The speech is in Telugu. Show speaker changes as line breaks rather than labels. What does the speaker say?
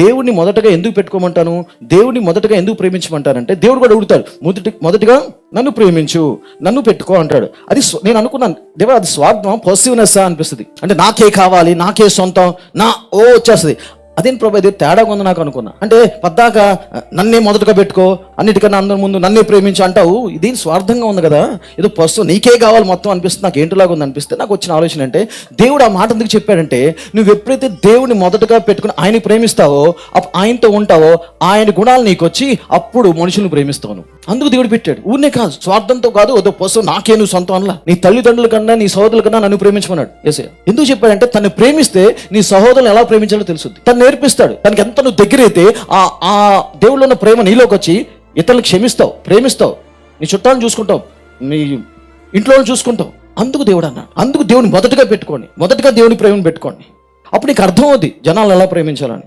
దేవుడిని మొదటగా ఎందుకు పెట్టుకోమంటాను, దేవుడిని మొదటగా ఎందుకు ప్రేమించమంటానంటే, దేవుడు కూడా అడుగుతాడు, మొదటిగా నన్ను ప్రేమించు, నన్ను పెట్టుకో అంటాడు. అది నేను అనుకున్నాను, దేవా అది స్వార్థం, పాజిటివ్నెస్ అనిపిస్తుంది. అంటే నాకే కావాలి, నాకే సొంతం, వచ్చేస్తుంది. అదేం ప్రభు ఇది తేడాగా ఉంది నాకు అనుకున్నా. అంటే పద్దాక నన్నే మొదటగా పెట్టుకో, అన్నిటికన్నా అందరి ముందు నన్నే ప్రేమించు అంటావు, ఇది స్వార్థంగా ఉంది కదా, ఏదో ఫస్ట్ నీకే కావాలి మొత్తం అనిపిస్తుంది. నాకు ఏంటిలాగా ఉంది అనిపిస్తే నాకు వచ్చిన ఆలోచన అంటే, దేవుడు ఆ మాట ఎందుకు చెప్పాడంటే, నువ్వు ఎప్పుడైతే దేవుడిని మొదటగా పెట్టుకుని ఆయన్ని ప్రేమిస్తావో, ఆయనతో ఉంటావో, ఆయన గుణాలు నీకు వచ్చి అప్పుడు మనుషులను ప్రేమిస్తావు. అందుకు దేవుడు పెట్టాడు. ఊరినే కాదు, స్వార్థంతో కాదు, ఏదో కోసం నాకే నువ్వు సొంతం అనలా. నీ తల్లిదండ్రుల కన్నా నీ సహోదరుల కన్నా నన్ను ప్రేమించమన్నాడు యేసయ్య. ఎందుకు చెప్పాడంటే, తను ప్రేమిస్తే నీ సహోదరులు ఎలా ప్రేమించాలో తెలుస్తుంది, తను నేర్పిస్తాడు. తనకి ఎంత నువ్వు దగ్గరైతే ఆ దేవుళ్ళు ఉన్న ప్రేమ నీలోకి వచ్చి ఇతరులకు క్షమిస్తావు, ప్రేమిస్తావు, నీ చుట్టాలను చూసుకుంటావు, నీ ఇంట్లో చూసుకుంటావు. అందుకు దేవుడు అన్నాడు, అందుకు దేవుని మొదటగా పెట్టుకోండి, మొదటగా దేవుని ప్రేమను పెట్టుకోండి. అప్పుడు నీకు అర్థం అవుద్ది జనాలు ఎలా ప్రేమించాలని.